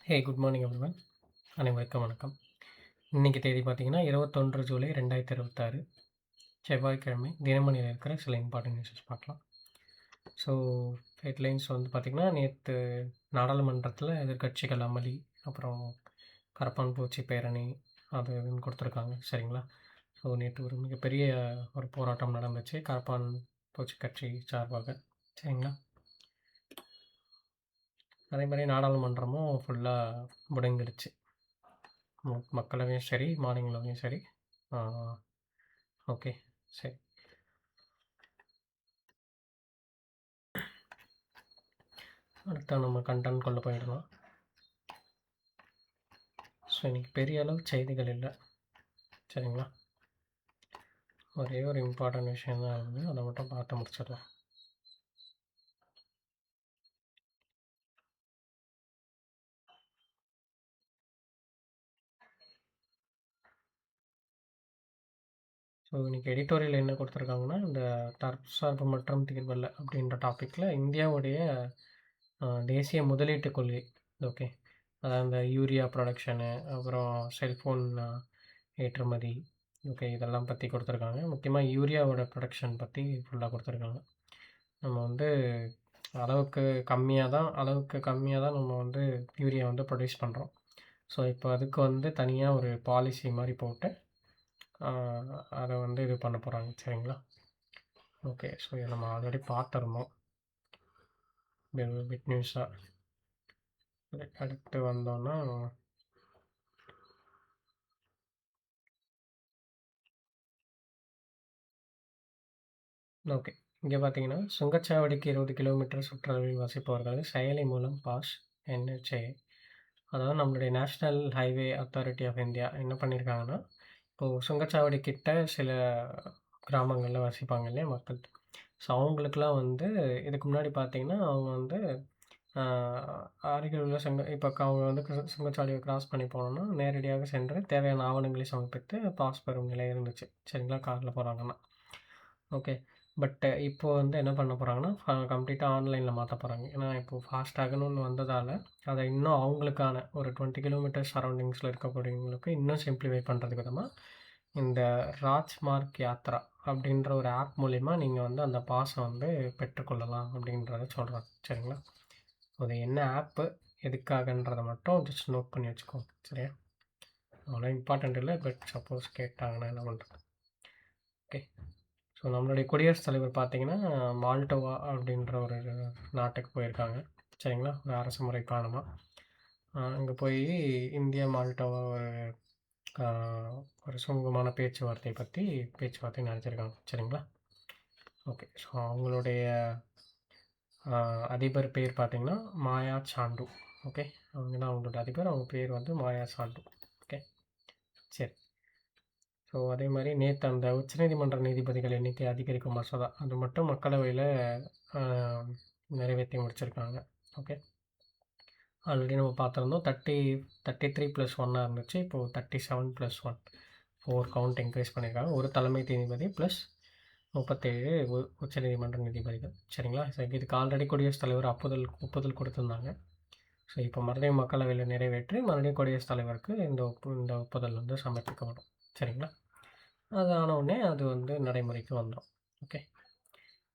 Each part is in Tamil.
Good morning everyone. அனைவருக்கும் வணக்கம். இன்னைக்கு தேதி பார்த்தீங்கன்னா, 21 ஜூலை 2026 செவ்வாய்க்கிழமை. தினமணியில இருக்கிற சில இம்பார்ட்டன்ட் நியூஸஸ் பார்க்கலாம். ஸோ, ஹெட்லைன்ஸ் வந்து பார்த்தீங்கன்னா, நேத்து நாடாளுமன்றத்தில எதிர்க்கட்சிகள் அமளி, அப்புறம் கரப்பான் பூச்சி பேரணி அது இதுன்னு குடுத்துருக்காங்க. சரிங்களா? ஸோ, நேத்து ஒரு மிகப்பெரிய ஒரு போராட்டம் நடந்துச்சு. கரப்பான் பூச்சி கட்சி சார்பாக. சரிங்களா? அதேமாரி நாடாளுமன்றமும் ஃபுல்லா முடங்கிடுச்சு. மக்களவையும் சரி, மாநிலங்களவையும் சரி. ஆ ஓகே. சரி. அடுத்து நம்ம கன்டென்ட்குள்ள போயிடலாம். ஸோ, இன்னைக்கு பெரிய அளவு செய்திகள் இல்ல. சரிங்களா? ஒரே ஒரு இம்பார்ட்டன்ட் விஷயம் தான் இருக்குது. அத மட்டும் பார்த்து முடிச்சிடலாம். ஸோ, இன்னைக்கு எடிட்டோரியல் என்ன குடுத்துருக்காங்கன்னா, இந்த தற்சார்பு மற்றும் தீர்வல்ல அப்படின்ற டாபிக்ல இந்தியாவுடைய தேசிய முதலீட்டு கொள்கை. ஓகே. அதாவது இந்த யூரியா புரொடக்ஷனு, அப்புறம் செல்ஃபோன் ஏற்றுமதி. ஓகே. இதெல்லாம் பத்தி குடுத்துருக்காங்க. முக்கியமா யூரியாவோட புரொடக்ஷன் பத்தி ஃபுல்லா குடுத்துருக்காங்க. நம்ம வந்து அளவுக்கு கம்மியா தான் நம்ம வந்து யூரியா வந்து ப்ரொடியூஸ் பண்ணுறோம். ஸோ, இப்போ அதுக்கு வந்து தனியா ஒரு பாலிசி மாரி போட்டு, அ அத வந்து இது பண்ண போறாங்க. சரிங்களா? ஓகே. ஸோ, இத நம்ம ஆல்ரெடி பார்த்துருந்தோம். பிட் நியூஸா. அடுத்து வந்தோம்னா, ஓகே. இங்க பார்த்தீங்கன்னா, சுங்கச்சாவடிக்கு 20 கிலோமீட்டர் சுற்றளவில் வசிப்பவர்கள் செயலி மூலம் பாஸ் NHA, அதாவது நம்மளுடைய national highway authority of India என்ன பண்ணியிருக்காங்கன்னா, இப்போ சுங்கச்சாவடி கிட்ட சில கிராமங்கள்ல வசிப்பாங்க இல்லையா மக்கள். ஸோ, அவங்களுக்கெல்லாம் வந்து இதுக்கு முன்னாடி பார்த்தீங்கன்னா, அவங்க வந்து ஆ அருகில் உள்ள அவங்க வந்து சுங்கச்சாவடிய கிராஸ் பண்ணி போனோம்னா, நேரடியாக சென்று தேவையான ஆவணங்களை சமர்ப்பித்து பாஸ் பெறும் நிலை இருந்துச்சு. சரிங்களா? கார்ல போறாங்கன்னா. ஓகே. பட் இப்போ வந்து என்ன பண்ண போறாங்கன்னா, கம்ப்ளீட்டா ஆன்லைன்ல மாத்த போறாங்க. ஏன்னா, இப்போ ஃபாஸ்டாக்ன்னு ஒண்ணு வந்ததால, அத இன்னும் அவங்களுக்கான ஒரு 20 கிலோமீட்டர் சரவுண்டிங்ஸ்ல இருக்கக்கூடியவங்களுக்கு இன்னும் சிம்ப்ளிஃபை பண்றதுக்கு விதமா, இந்த ராஜ்மார்க் யாத்ரா அப்படின்ற ஒரு ஆப் மூலியமா நீங்க வந்து அந்த பாஸ வந்து பெற்றுக்கொள்ளலாம் அப்படின்றத சொல்றாங்க. சரிங்களா? அது என்ன ஆப்பு, எதுக்காகன்றத மட்டும் ஜஸ்ட் நோட் பண்ணி வச்சுக்கோங்க. சரியா? அவ்வளோ இம்பார்ட்டன்ட் இல்ல. பட் சப்போஸ் கேட்டாங்கன்னா என்ன பண்றது? ஓகே. ஸோ, நம்மளுடைய குடியரசுத் தலைவர் பார்த்தீங்கன்னா, மால்டோவா அப்படின்ற ஒரு நாட்டுக்கு போயிருக்காங்க. சரிங்களா? ஒரு அரசு முறை பயணமா. அங்க போயி இந்தியா, மால்டோவா அ ஒரு சுமூகமான பேச்சுவார்த்தை நடத்தியிருக்காங்க. சரிங்களா? ஓகே. ஸோ, அவங்களுடைய அதிபர் பேர் பார்த்தீங்கன்னா, மாயா சாண்டு. ஓகே. அவங்க தான் அவங்களோட அதிபர். அவங்க பேர் வந்து மாயா சாண்டு. ஓகே. சரி. ஸோ, அதே மாரி நேத்து அந்த உச்சநீதிமன்ற நீதிபதிகள் எண்ணிக்கை அதிகரிக்கும் மசோதா, அது மட்டும் மக்களவையில அ நிறைவேத்தி முடிச்சிருக்காங்க. ஓகே. ஆல்ரெடி நம்ம பார்த்துருந்தோம். 33+1 இருந்துச்சு. இப்போ 37+1 4 கவுண்ட் இன்க்ரீஸ் பண்ணியிருக்காங்க. ஒரு தலைமை நீதிபதி ப்ளஸ் 37 உச்சநீதிமன்ற நீதிபதிகள். சரிங்களா? ஸோ, இதுக்கு ஆல்ரெடி குடியரசுத் தலைவர் ஒப்புதல் கொடுத்திருந்தாங்க. ஸோ, இப்போ மறுபடியும் மக்களவையில நிறைவேற்றி, மறுபடியும் குடியரசுத் தலைவருக்கு இந்த ஒப்புதல் வந்து சமர்ப்பிக்கப்படும். சரிங்களா? அது ஆனவுடனே அது வந்து நடைமுறைக்கு வந்துரும். ஓகே.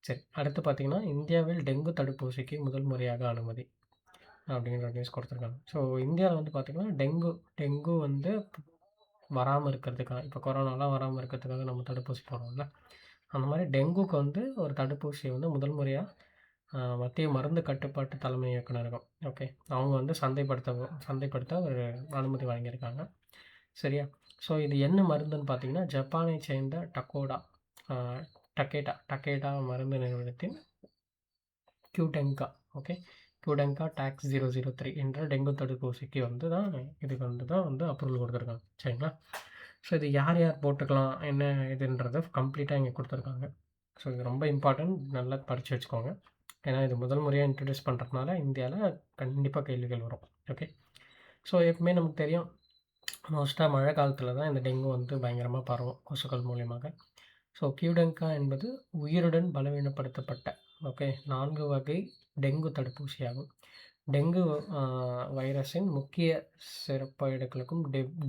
சரி. அடுத்து பார்த்தீங்கன்னா, இந்தியாவில் டெங்கு தடுப்பூசிக்கு முதல் முறையாக அனுமதி அப்படிங்கிற நியூஸ் குடுத்துருக்காங்க. ஸோ, இந்தியால வந்து பார்த்தீங்கன்னா, டெங்கு டெங்கு வந்து வராம இருக்கிறதுக்காக, இப்போ கொரோனாலாம் வராம இருக்கிறதுக்காக நம்ம தடுப்பூசி போடுறோம்ல, அந்த மாரி டெங்குக்கு வந்து ஒரு தடுப்பூசிய வந்து முதல் முறையா மத்திய மருந்து கட்டுப்பாட்டு தலைமை இயக்குநரகம், ஓகே, அவங்க வந்து சந்தைப்படுத்த ஒரு அனுமதி வழங்கியிருக்காங்க. சரியா? ஸோ, இது என்ன மருந்துன்னு பார்த்தீங்கன்னா, ஜப்பானை சேர்ந்த அ டக்கேடா மருந்து நிறுவனத்தின் கியூடென்கா, ஓகே, கியூடென்கா டாக்ஸ் 003 என்ற டெங்கு தடுப்பூசிக்கு வந்து தான் இதுக்கு வந்து தான் வந்து அப்ரூவல் குடுத்துருக்காங்க. சரிங்களா? ஸோ, இது யார் யார் போட்டுக்கலாம், என்ன இதுன்றத கம்ப்ளீட்டா இங்க குடுத்துருக்காங்க. ஸோ, இது ரொம்ப இம்பார்ட்டன்ட். நல்லா படிச்சு வச்சுக்கோங்க. ஏன்னா, இது முதல் முறையா இன்ட்ரோடியூஸ் பண்றதுனால இந்தியால கண்டிப்பா கேள்விகள் வரும். ஓகே. ஸோ, எப்பவுமே நமக்கு தெரியும். மோஸ்ட்டா மழை காலத்தில தான் இந்த டெங்கு வந்து பயங்கரமா பரவும் கொசுக்கள் மூலியமாக. ஸோ, கியூடென்கா என்பது உயிருடன் பலவீனப்படுத்தப்பட்ட, ஓகே, 4 வகை டெங்கு தடுப்பூசியாகும். டெங்கு வைரஸின் முக்கிய சிறப்பியல்புகளுக்கும்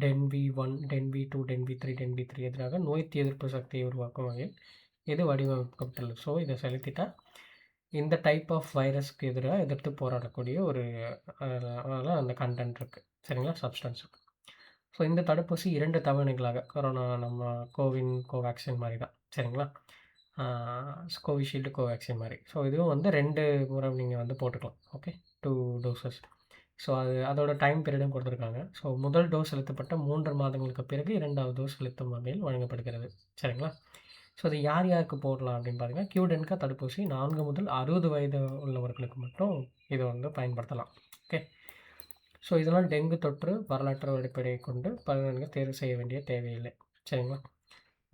டென்வி1, டென்வி2, டென்வி3, டென்வி3 எதிராக நோய் எதிர்ப்பு சக்தியை உருவாக்கும் வகையில் இது வடிவமைக்கப்பட்டுள்ளது. ஸோ இதை செலுத்திட்டா இந்த டைப் ஆஃப் வைரஸ்க்கு எதிராக எதிர்த்து போராடக்கூடிய ஒரு அந்த கண்டென்ட் இருக்குது. சரிங்களா? சப்ஸ்டன்ஸ் இருக்குது. ஸோ இந்த தடுப்பூசி 2 தவணைகளாக கொரோனா நம்ம கோவேக்சின் மாதிரி தான். சரிங்களா? கோவிஷீல்டு, கோவேக்சின் மாதிரி. ஸோ இதுவும் வந்து 2 முறை நீங்கள் வந்து போட்டுக்கலாம். Okay, 2 doses. ஸோ அதோட டைம் பீரியடும் கொடுத்துருக்காங்க. ஸோ முதல் டோஸ் செலுத்தப்பட்ட 3 மாதங்களுக்கு பிறகு 2வது டோஸ் செலுத்தும் வகையில் வழங்கப்படுகிறது. சரிங்களா? ஸோ அது யார் யாருக்கு போடலாம் அப்படின்னு பார்த்தீங்கன்னா, கியூடென்கா தடுப்பூசி 4 முதல் 60 வயது உள்ளவர்களுக்கு மட்டும் இதை வந்து பயன்படுத்தலாம். ஓகே. ஸோ இதனால் டெங்கு தொற்று வரலாற்று அடிப்படையை கொண்டு பலனர்கள் தேர்வு செய்ய வேண்டிய தேவையில்லை. சரிங்களா?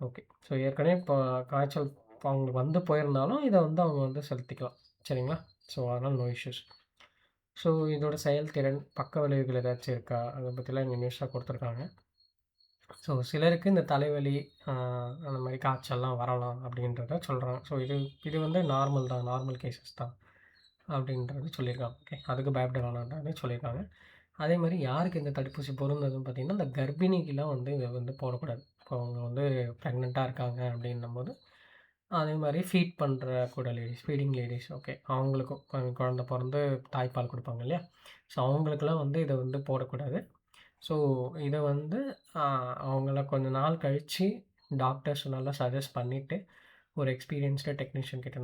ஓகே. ஸோ ஏற்கனவே இப்போ காய்ச்சல் அவங்களுக்கு வந்து போயிருந்தாலும் இதை வந்து அவங்க வந்து செலுத்திக்கலாம். சரிங்களா? ஸோ அதனால் நோ இஷ்யூஸ். ஸோ இதோட செயல்திறன், பக்க விளைவுகள் ஏதாச்சும் இருக்கா? அதை பற்றிலாம் இங்கே நியூஸாக கொடுத்துருக்காங்க. ஸோ சிலருக்கு இந்த தலைவலி, அந்த மாதிரி காய்ச்சல்லாம் வரலாம் அப்படின்றத சொல்கிறாங்க. ஸோ இது வந்து நார்மல் தான், நார்மல் கேஸஸ் தான் அப்படின்றது சொல்லியிருக்காங்க. ஓகே, அதுக்கு பயப்பட வேணாம்னு சொல்லியிருக்காங்க. அதே மாதிரி யாருக்கு இந்த தடுப்பூசி பொருந்ததுன்னு பார்த்தீங்கன்னா, இந்த கர்ப்பிணிக்கெலாம் வந்து இதை வந்து போடக்கூடாது. இப்போ அவங்க வந்து ப்ரெக்னெண்ட்டாக இருக்காங்க அப்படின்னும்போது, அதே மாதிரி ஃபீட் பண்ணுற கூட லேடிஸ், ஃபீடிங் லேடிஸ், ஓகே, அவங்களுக்கும் குழந்த பிறந்து தாய்ப்பால் கொடுப்பாங்க இல்லையா? ஸோ அவங்களுக்கெல்லாம் வந்து இதை வந்து போடக்கூடாது. ஸோ இதை வந்து அவங்கள கொஞ்ச நாள் கழித்து டாக்டர்ஸ் நல்லா சஜஸ்ட் பண்ணிவிட்டு, ஒரு எக்ஸ்பீரியன்ஸ்டு டெக்னீஷியன் கிட்ட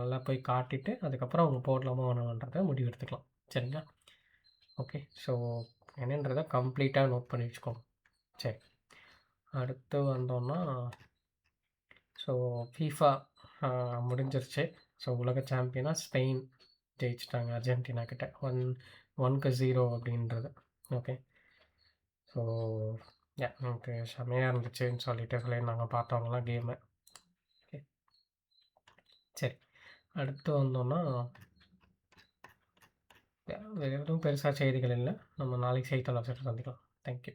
நல்லா போய் காட்டிட்டு, அதுக்கப்புறம் அவங்க போடலாமா வேணாமான்றத முடிவு எடுத்துக்கலாம். சரிங்களா? ஓகே. ஸோ என்னன்றதை கம்ப்ளீட்டாக நோட் பண்ணி வச்சுக்கோங்க. சரி. அடுத்து வந்தோம்னா, ஸோ ஃபீஃபா முடிஞ்சிருச்சு. ஸோ உலக சாம்பியனாக ஸ்பெயின் ஜெயிச்சிட்டாங்க அர்ஜென்டினா கிட்ட 1-0 அப்படின்றது. ஓகே. ஸோ எனக்கு செம்மையாக இருந்துச்சுன்னு சொல்லியிருந்தாங்க பார்த்தவங்கலாம் கேமு. ஓகே. சரி. அடுத்து வந்தோம்னா, வேறு எதுவும் பெருசாக செய்திகள் இல்லை. நம்ம நாளைக்கு செய்தித்தாள் சந்திக்கலாம். தேங்க்யூ.